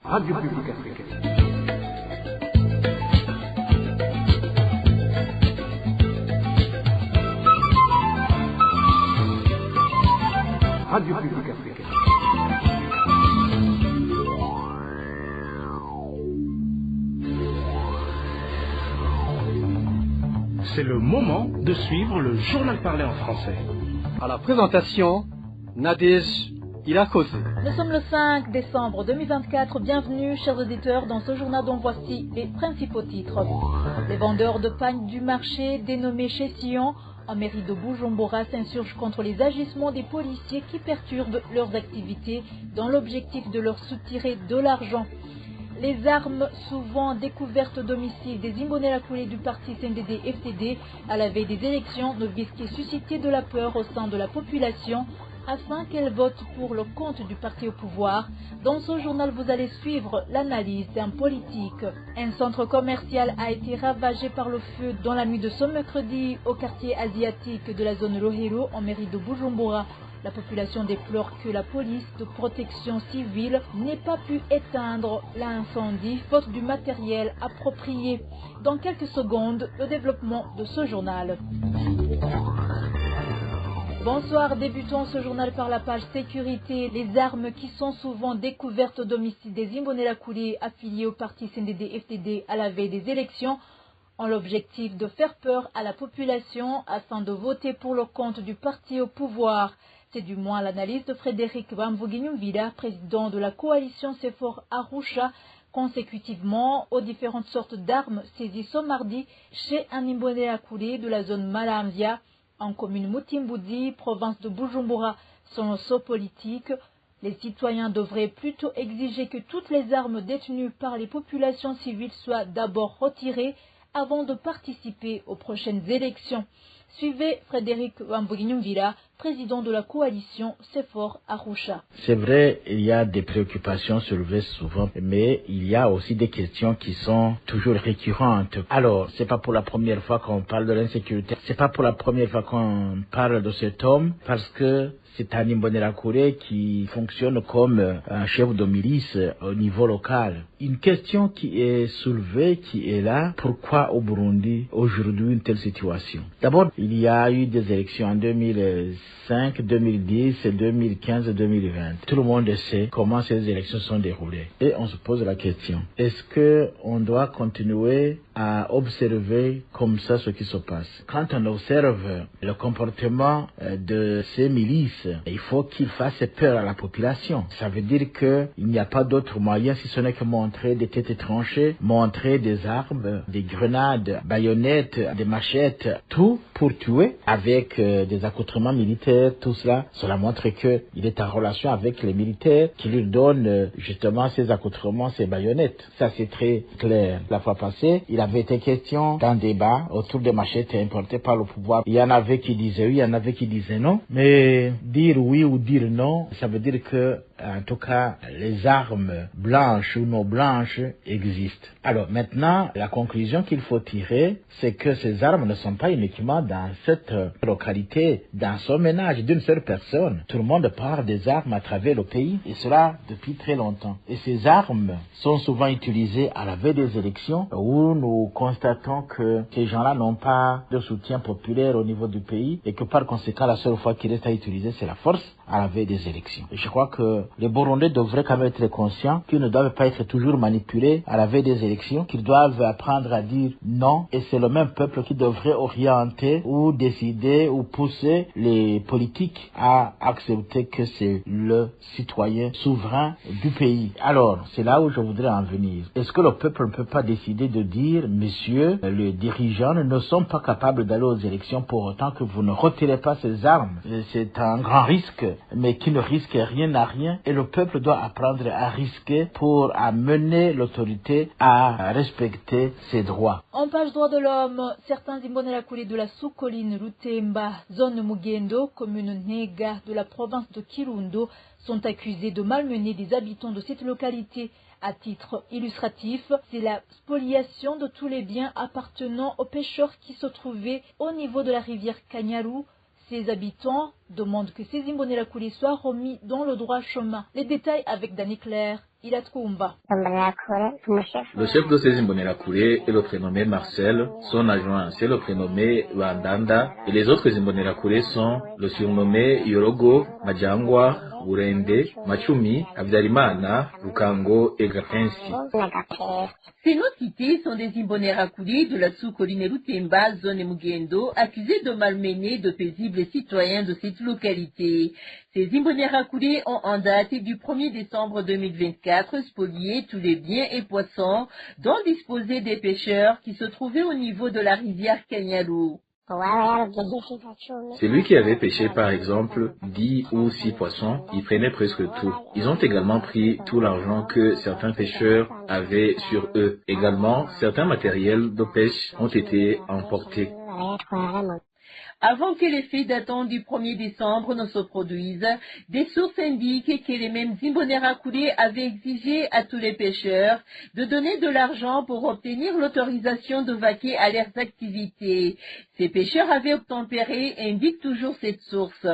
Radio Publique Africaine. Radio Publique Africaine. C'est le moment de suivre le journal parlé en français. À la présentation, Nadège Irakoze. Nous sommes le 5 décembre 2024. Bienvenue, chers auditeurs, dans ce journal dont voici les principaux titres. Les vendeurs de pagne du marché, dénommés chez Sion, en mairie de Bujumbura, s'insurgent contre les agissements des policiers qui perturbent leurs activités dans l'objectif de leur soutirer de l'argent. Les armes souvent découvertes au domicile des Imbonerakure du parti CNDD-FDD à la veille des élections ne visent qu'à susciter de la peur au sein de la population afin qu'elle vote pour le compte du parti au pouvoir. Dans ce journal, vous allez suivre l'analyse d'un politique. Un centre commercial a été ravagé par le feu dans la nuit de ce mercredi au quartier asiatique de la zone Rohero en mairie de Bujumbura. La population déplore que la police de protection civile n'ait pas pu éteindre l'incendie faute du matériel approprié. Dans quelques secondes, le développement de ce journal. Bonsoir, débutons ce journal par la page sécurité. Les armes qui sont souvent découvertes au domicile des Imbonerakure affiliés au parti CNDD-FDD à la veille des élections ont l'objectif de faire peur à la population afin de voter pour le compte du parti au pouvoir. C'est du moins l'analyse de Frédéric Bamvuginyumvila, président de la coalition CEFOR Arusha, consécutivement aux différentes sortes d'armes saisies ce mardi chez un Imbonerakure de la zone Malamvia, en commune Mutimbuzi, province de Bujumbura. Selon ce politique, les citoyens devraient plutôt exiger que toutes les armes détenues par les populations civiles soient d'abord retirées avant de participer aux prochaines élections. Suivez Frédéric Bamvuginyumvila, président de la coalition CEFOR Arusha. C'est vrai, il y a des préoccupations soulevées souvent, mais il y a aussi des questions qui sont toujours récurrentes. Alors, c'est pas pour la première fois qu'on parle de l'insécurité, c'est pas pour la première fois qu'on parle de cet homme, parce que c'est un Imbonerakure qui fonctionne comme un chef de milice au niveau local. Une question qui est soulevée, qui est là, pourquoi au Burundi aujourd'hui une telle situation? D'abord, il y a eu des élections en 2005, 2010, 2015 et 2020. Tout le monde sait comment ces élections sont déroulées. Et on se pose la question, est-ce que on doit continuer à observer comme ça ce qui se passe? Quand on observe le comportement de ces milices, il faut qu'ils fassent peur à la population. Ça veut dire qu'il n'y a pas d'autre moyen si ce n'est que montrer des têtes tranchées, montrer des armes, des grenades, baïonnettes, des machettes, tout pour tuer avec des accoutrements militaires, tout cela. Cela montre qu'il est en relation avec les militaires qui lui donnent justement ces accoutrements, ces baïonnettes. Ça c'est très clair. La fois passée, il avait été question d'un débat autour des machettes importées par le pouvoir. Il y en avait qui disaient oui, il y en avait qui disaient non. Mais dire oui ou dire non, ça veut dire que, en tout cas, les armes blanches ou non blanches existent. Alors maintenant, la conclusion qu'il faut tirer, c'est que ces armes ne sont pas uniquement dans cette localité, dans son ménage d'une seule personne. Tout le monde parle des armes à travers le pays, et cela depuis très longtemps. Et ces armes sont souvent utilisées à la veille des élections, où nous constatons que ces gens-là n'ont pas de soutien populaire au niveau du pays, et que par conséquent, la seule fois qu'il reste à utiliser, c'est la force à la veille des élections. Et je crois que les Burundais devraient quand même être conscients qu'ils ne doivent pas être toujours manipulés à la veille des élections, qu'ils doivent apprendre à dire non, et c'est le même peuple qui devrait orienter ou décider ou pousser les politiques à accepter que c'est le citoyen souverain du pays. Alors, c'est là où je voudrais en venir. Est-ce que le peuple ne peut pas décider de dire, messieurs, les dirigeants ne sont pas capables d'aller aux élections pour autant que vous ne retirez pas ces armes? C'est un grand risque, mais qui ne risque rien à rien, et le peuple doit apprendre à risquer pour amener l'autorité à respecter ses droits. En page droit de l'homme, certains Imbonerakure de la sous-colline Rutemba, zone Mugendo, commune Nega de la province de Kirundo, sont accusés de malmener des habitants de cette localité. À titre illustratif, c'est la spoliation de tous les biens appartenant aux pêcheurs qui se trouvaient au niveau de la rivière Kanyaru. Ces habitants demandent que ces Imbonerakure soient remis dans le droit chemin. Les détails avec Danny Claire Iratwumva. Le chef de ces Imbonerakure est le prénommé Marcel, son adjoint c'est le prénommé Bandanda et les autres Imbonerakure sont le surnommé Yorogo, Majangwa, Burende, Machumi, Habyarimana, Rukango et Gapensi. Ces non-cités sont des Imbonerakure de la sous-colline Lutemba, zone Mugendo, accusés de malmener de paisibles citoyens de cette localité. Ces Imbonerakure ont en date du 1er décembre 2024 spolié tous les biens et poissons dont disposaient des pêcheurs qui se trouvaient au niveau de la rivière Kanyaru. Celui qui avait pêché par exemple 10 ou 6 poissons, il prenait presque tout. Ils ont également pris tout l'argent que certains pêcheurs avaient sur eux. Également, certains matériels de pêche ont été emportés. Avant que les faits datant du 1er décembre ne se produisent, des sources indiquent que les mêmes Imbonerakure avaient exigé à tous les pêcheurs de donner de l'argent pour obtenir l'autorisation de vaquer à leurs activités. Ces pêcheurs avaient obtempéré, indique toujours cette source.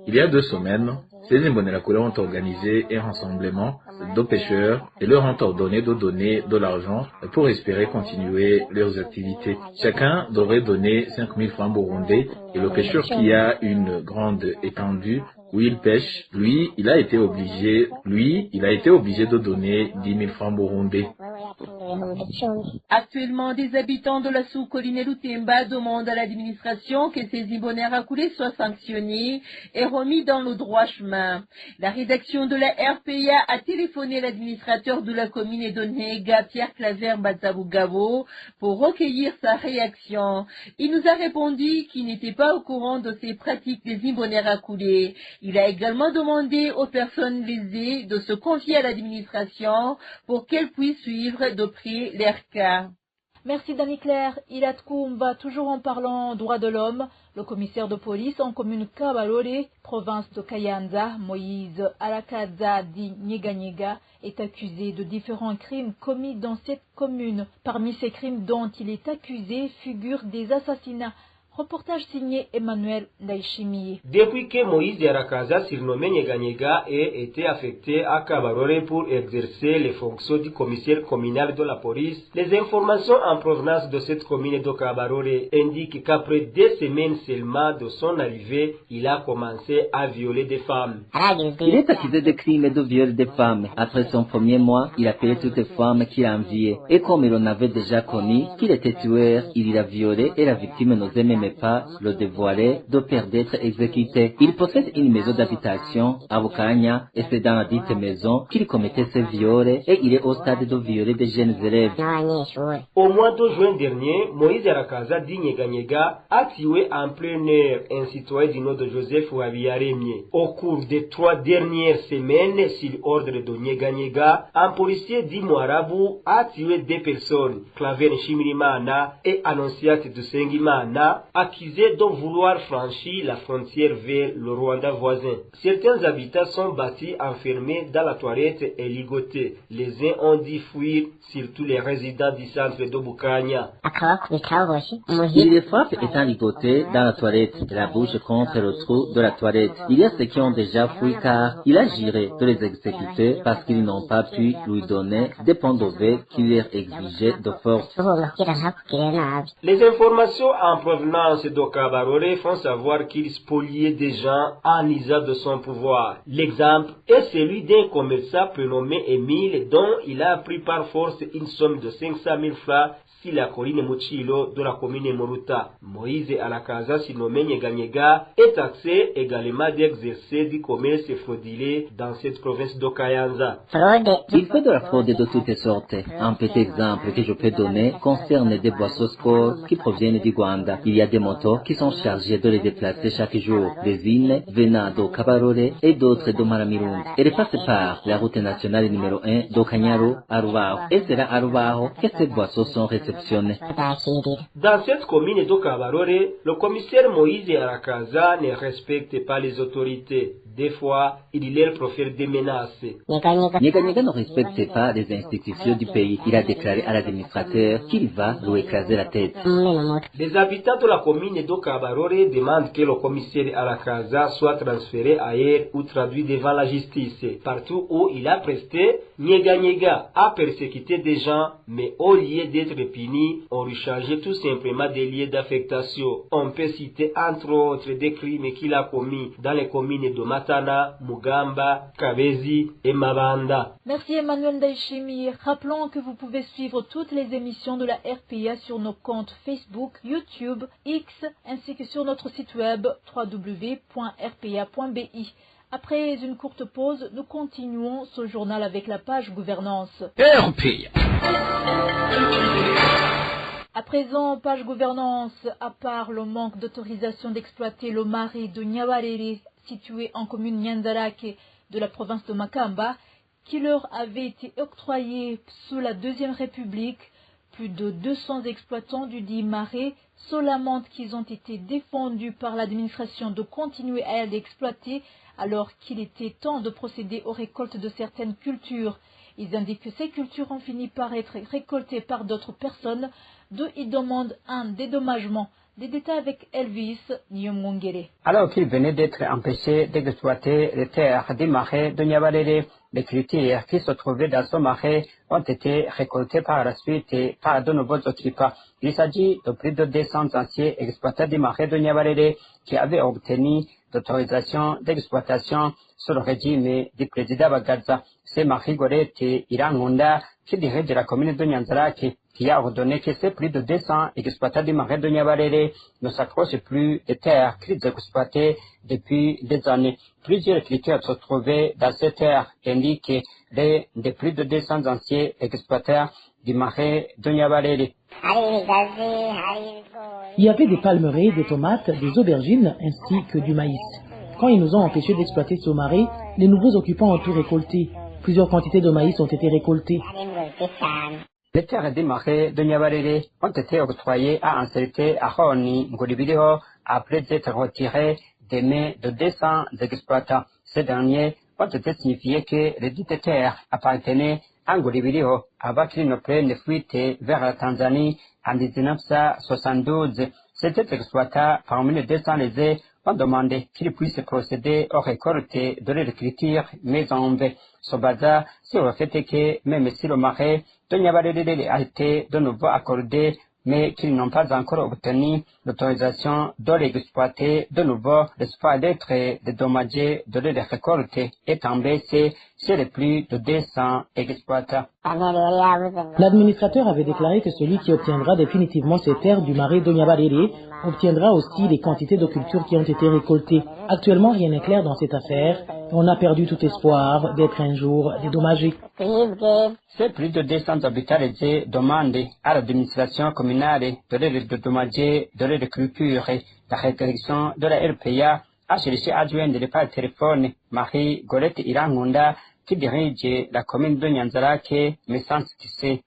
Il y a 2 semaines, ces Imbonerakure ont organisé un rassemblement de pêcheurs et leur ont ordonné de donner de l'argent pour espérer continuer leurs activités. Chacun devrait donner 5 000 francs burundais et le pêcheur qui a une grande étendue où il pêche, lui, il a été obligé de donner 10 000 francs burundais. Actuellement, des habitants de la sous-colline Lutemba demandent à l'administration que ces Imbonerakure soient sanctionnés et remis dans le droit chemin. La rédaction de la RPA a téléphoné à l'administrateur de la commune de Nega, Pierre Claver Batabugavo, pour recueillir sa réaction. Il nous a répondu qu'il n'était pas au courant de ces pratiques des Imbonerakure. Il a également demandé aux personnes lésées de se confier à l'administration pour qu'elles puissent suivre de près leur cas. Merci Dani Claire. Iratwumva, toujours en parlant droits de l'homme, le commissaire de police en commune Kabarore, province de Kayanza, Moïse Arakaza dit Nyeganyega, est accusé de différents crimes commis dans cette commune. Parmi ces crimes dont il est accusé figurent des assassinats. Reportage signé Emmanuel Ndaishimiye. Depuis que Moïse Arakaza, surnommé Nyeganyega, ait été affecté à Kabarore pour exercer les fonctions du commissaire communal de la police, les informations en provenance de cette commune de Kabarore indiquent qu'après 2 semaines seulement de son arrivée, il a commencé à violer des femmes. Il est accusé de crimes et de viol des femmes. Après son premier mois, il appelait toutes les femmes qu'il enviait. Et comme il en avait déjà connu qu'il était tueur, il l'a violé et la victime n'osait même pas le dévoiler de peur d'être exécuté. Il possède une maison d'habitation à Bukanya et c'est dans la dite maison qu'il commettait ses viols et il est au stade de violer des jeunes élèves. Au mois de juin dernier, Moïse Arakaza dit Nyeganyega a tué en plein air un citoyen du nom de Joseph Wabiaremie. Au cours des 3 dernières semaines, sur ordre de Nyeganyega, un policier dit Moarabu a tué 2 personnes, Claver Nshimirimana et Annonciate de Sengimana, accusés de vouloir franchir la frontière vers le Rwanda voisin. Certains habitants sont battus, enfermés dans la toilette et ligotés. Les uns ont dû fuir, surtout les résidents du centre de Bukanya. Il les frappe étant ligotés dans la toilette et la bouche contre le trou de la toilette. Il y a ceux qui ont déjà fui car il a juré de les exécuter parce qu'ils n'ont pas pu lui donner des points de vue qu'il leur exigeait de force. Les informations en provenance de Kabarore font savoir qu'il spoliait des gens en usant de son pouvoir. L'exemple est celui d'un commerçant prénommé Émile dont il a pris par force une somme de 500 000 francs sur la colline Muchilo de la commune Muruta. Moïse Arakaza, surnommé Nyeganyega, est taxé également d'exercer du commerce frauduleux dans cette province de Kayanza. Il fait de la fraude de toutes sortes. Un petit exemple que je peux donner concerne des boissons scores qui proviennent du Rwanda. Il y a des motos qui sont chargées de les déplacer chaque jour, des vignes venant de Kabarore et d'autres de Maramirungu. Elles passent par la route nationale numéro 1 de Kanyaru à Rubaho. Et c'est là à Rubaho que ces boissons sont réceptionnées. Dans cette commune de Kabarore, le commissaire Moïse Arakaza ne respecte pas les autorités. Des fois, il leur profère des menaces. Nyeganyega ne respecte pas les institutions du pays. Il a déclaré à l'administrateur qu'il va lui écraser la tête. Les habitants de la commune de Kabarore demandent que le commissaire Arakaza soit transféré ailleurs ou traduit devant la justice. Partout où il a presté, Nyeganyega a persécuté des gens, mais au lieu d'être puni, on lui chargeait tout simplement des lieux d'affectation. On peut citer entre autres des crimes qu'il a commis dans les communes de Matana, Mugamba, Kabezi et Mabanda. Merci Emmanuel Daishimi. Rappelons que vous pouvez suivre toutes les émissions de la RPA sur nos comptes Facebook, YouTube, X, ainsi que sur notre site web www.rpa.bi. Après une courte pause, nous continuons ce journal avec la page gouvernance. RPA. À présent, page gouvernance, à part le manque d'autorisation d'exploiter le marais de Nyawarere, situé en commune Nyanzarake de la province de Makamba, qui leur avait été octroyé sous la Deuxième République, plus de 200 exploitants du dit marais se lamentent qu'ils ont été défendus par l'administration de continuer à l'exploiter alors qu'il était temps de procéder aux récoltes de certaines cultures. Ils indiquent que ces cultures ont fini par être récoltées par d'autres personnes, d'où ils demandent un dédommagement. Des détails avec Elvis Nyomongere. Alors qu'ils venaient d'être empêchés d'exploiter les terres du marais de Nyawarere, les cultures qui se trouvaient dans ce marais ont été récoltées par la suite par de nouveaux occupants. Il s'agit de plus de 200 anciens exploitants du marais de Nyawarere qui avaient obtenu d'autorisation d'exploitation sous le régime du président Bagaza. C'est Marie-Gorette Irankunda, qui dirige la commune de Nyanzarake, qui a ordonné que ces plus de 200 exploitants du marais de Nyawarere ne s'accrochent plus des terres qu'ils exploitaient depuis des années. Plusieurs critères se trouvaient dans ces terres, indiquent les de plus de 200 anciens exploitants du marais de Nyawarere. Il y avait des palmeraies, des tomates, des aubergines ainsi que du maïs. Quand ils nous ont empêchés d'exploiter ce marais, les nouveaux occupants ont tout récolté. Plusieurs quantités de maïs ont été récoltées. Les terres du marais de Nyawarere ont été octroyées à un certain Ahoni Nguribiriho après être retirées des mains de 200 exploitants. Ces derniers ont été signifiés que les dites terres appartenaient à Nguribiriho avant qu'ils ne prennent fuite vers la Tanzanie en 1972. Ces exploitants, parmi les 200 lésés, ont demandé qu'ils puissent procéder aux récoltes de l'agriculture, mais en vain. Se basant sur le fait que même si le marais de Nyawarere a été de nouveau accordé, mais qu'ils n'ont pas encore obtenu l'autorisation de l'exploiter de nouveau, l'espoir d'être dédommagés de leur récolte est en baisse chez les plus de 200 exploitants. L'administrateur avait déclaré que celui qui obtiendra définitivement ces terres du marais de Nyawarere obtiendra aussi les quantités de cultures qui ont été récoltées. Actuellement, rien n'est clair dans cette affaire. On a perdu tout espoir d'être un jour dédommagé. Ces plus de 200 habitants demandent à l'administration communale de les dédommager de leur culture. La rédaction de la RPA a cherché à joindre par téléphone Marie-Gorette Irankunda qui dirige la commune de Nyanzarake, mais sans succès.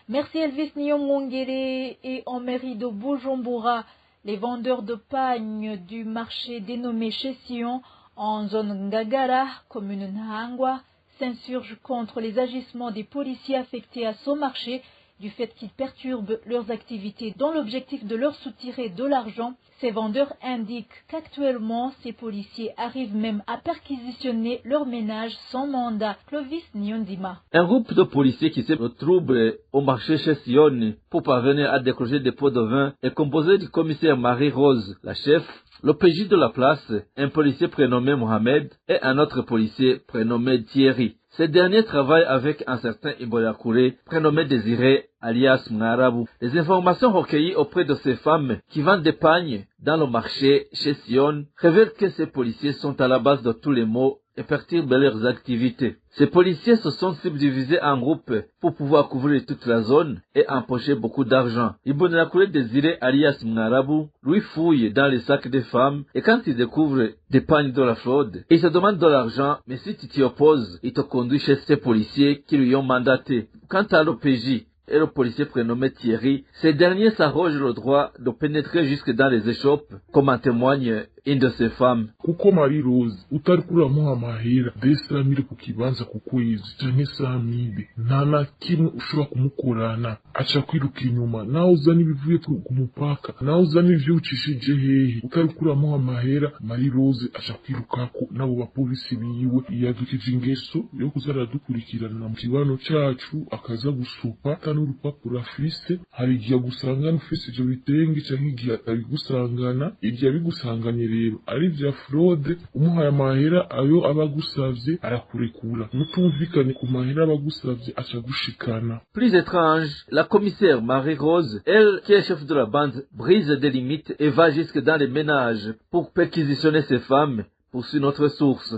Merci Elvis Nyomongere. Et en mairie de Bujumbura, les vendeurs de pagnes du marché dénommé Chession en zone Ngagara, commune Nhangwa, s'insurgent contre les agissements des policiers affectés à ce marché du fait qu'ils perturbent leurs activités dans l'objectif de leur soutirer de l'argent. Ces vendeurs indiquent qu'actuellement, ces policiers arrivent même à perquisitionner leurs ménages sans mandat. Clovis Nyondima. Un groupe de policiers qui se retrouvent au marché chez Sion pour parvenir à décrocher des pots de vin est composé du commissaire Marie-Rose, la chef, le PJ de la place, un policier prénommé Mohamed et un autre policier prénommé Thierry. Ces derniers travaillent avec un certain Iboyakouré, prénommé Désiré, alias Mngarabu. Les informations recueillies auprès de ces femmes qui vendent des pagnes dans le marché chez Sion révèlent que ces policiers sont à la base de tous les maux et perturbent leurs activités. Ces policiers se sont subdivisés en groupes pour pouvoir couvrir toute la zone et empocher beaucoup d'argent. Iboyakouré Désiré, alias Mngarabu, lui fouille dans les sacs des femmes et quand il découvre des pagnes de la fraude, il se demande de l'argent, mais si tu t'y opposes, il te conduit chez ces policiers qui lui ont mandaté. Quant à l'OPJ et le policier prénommé Thierry, ces derniers s'arrogent le droit de pénétrer jusque dans les échoppes, comme en témoigne une de ces femmes. Kuko Marie Rose utarikuramo amahera desamire ku kibanza ku kwezi canke samide nta na kimwe ushobora kumukorana aca kwiruka inyuma nawe uzana ibivuye ku mupaka nawe uzana ivyo ucishije hehe utarikuramo amahera Marie Rose aca kwirukako nabo bapolisi biwe yadukije ingeso yo kuzara dukurikirana mu kibano cacu akaza gusupa atanu urupapuro afise hari igihe gusangana ufise ivyo bitenge canke igihe atabigusangana igihe abigusanganye rero ari vya fraude umuhaye amahera ayo abagusavye arakurekura mutumvikane ku mahera abagusavye aca gushikana. Plus étrange, la commissaire Marie-Rose, elle qui est chef de la bande, brise des limites et va jusque dans les ménages pour perquisitionner ces femmes, poursuit notre source.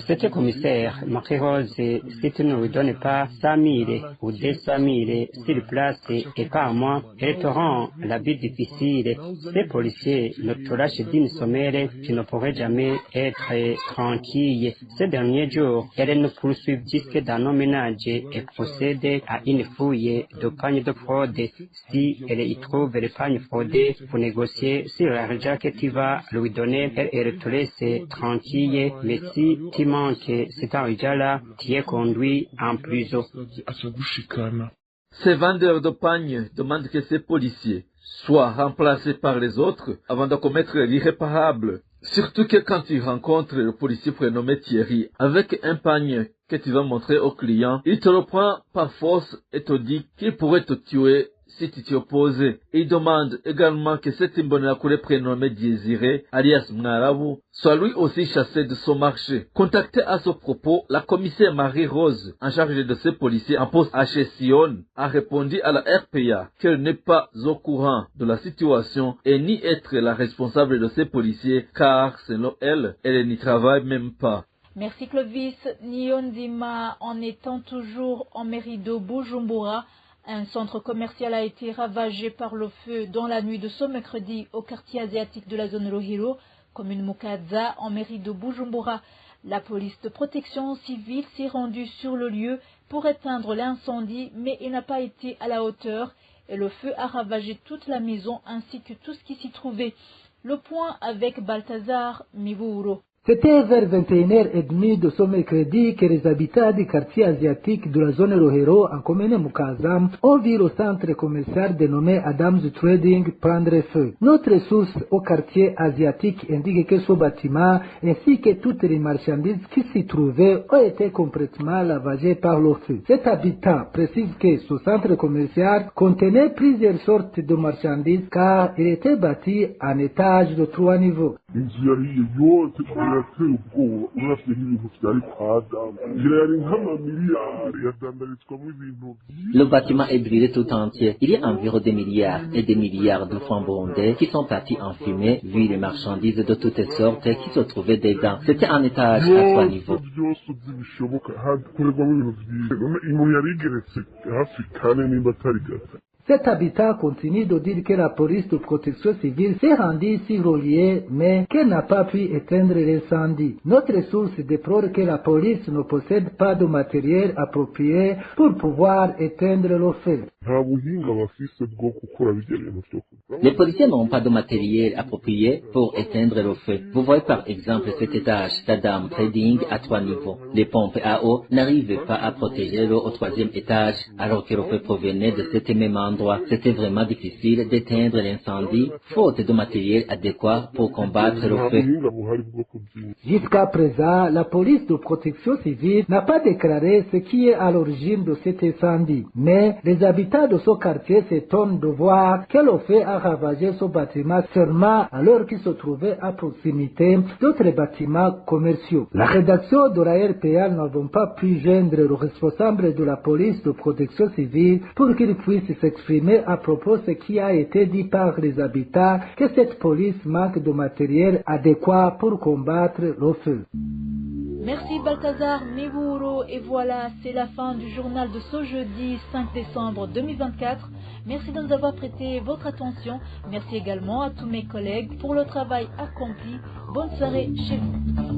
C'était commissaire Marie-Rose, si tu ne lui donnes pas 100 000 ou 200 000 sur place et pas à moi, elle te rend la vie difficile. Ces policiers ne te lâchent d'une sommaire, tu ne pourrais jamais être tranquille. Ces derniers jours, elles nous poursuivent jusque dans nos ménages et procèdent à une fouille de pagnes de fraude. Si elle y trouve les pagnes fraudées pour négocier sur l'argent que tu vas lui donner, elle te laisse tranquille, mais si tu manques cet argent-là, tu es conduit en prison. Ces vendeurs de pagnes demandent que ces policiers soient remplacés par les autres avant de commettre l'irréparable. Surtout que quand tu rencontres le policier prénommé Thierry avec un pagne que tu vas montrer au client, il te le prend par force et te dit qu'il pourrait te tuer si tu t'y opposes. Il demande également que cet Imbonerakure prénommé Désiré, alias Mnarabu, soit lui aussi chassé de son marché. Contactée à ce propos, la commissaire Marie-Rose, en charge de ces policiers en poste à Sion, a répondu à la RPA qu'elle n'est pas au courant de la situation et ni être la responsable de ces policiers car, selon elle, elle n'y travaille même pas. Merci Clovis. Nyondima, en étant toujours en mairie de Bujumbura, un centre commercial a été ravagé par le feu dans la nuit de ce mercredi au quartier asiatique de la zone Rohiro, commune Mukaza, en mairie de Bujumbura. La police de protection civile s'est rendue sur le lieu pour éteindre l'incendie, mais il n'a pas été à la hauteur et le feu a ravagé toute la maison ainsi que tout ce qui s'y trouvait. Le point avec Balthazar Mivuro. C'était vers 21h30 de ce mercredi que les habitants du quartier asiatique de la zone Rohiro en commune Mukaza ont vu le centre commercial dénommé Adams Trading prendre feu. Notre source au quartier asiatique indique que ce bâtiment ainsi que toutes les marchandises qui s'y trouvaient ont été complètement ravagées par le feu. Cet habitant précise que ce centre commercial contenait plusieurs sortes de marchandises car il était bâti en étage de 3 niveaux. Le bâtiment est brûlé tout entier. Il y a environ des milliards et des milliards de francs burundais qui sont partis en fumée, vu les marchandises de toutes sortes qui se trouvaient dedans. C'était un étage à 3 niveaux. Cet habitant continue de dire que la police de protection civile s'est rendue sur le lieu, mais qu'elle n'a pas pu éteindre l'incendie. Notre source déplore que la police ne possède pas de matériel approprié pour pouvoir éteindre le feu. Les policiers n'ont pas de matériel approprié pour éteindre le feu. Vous voyez par exemple cet étage d'Adam Trading à 3 niveaux. Les pompes à eau n'arrivaient pas à protéger l'eau au 3e étage alors que le feu provenait de cet même endroit. C'était vraiment difficile d'éteindre l'incendie, faute de matériel adéquat pour combattre le feu. Jusqu'à présent, la police de protection civile n'a pas déclaré ce qui est à l'origine de cet incendie. Mais les habitants de ce quartier s'étonnent de voir que le feu a ravagé ce bâtiment seulement alors qu'il se trouvait à proximité d'autres bâtiments commerciaux. La rédaction de la RPA n'avons pas pu joindre le responsable de la police de protection civile pour qu'il puisse s'exprimer à propos de ce qui a été dit par les habitants que cette police manque de matériel adéquat pour combattre le feu. Merci Balthazar Mivuro et voilà, c'est la fin du journal de ce jeudi 5 décembre 2024. Merci de nous avoir prêté votre attention. Merci également à tous mes collègues pour le travail accompli. Bonne soirée chez vous.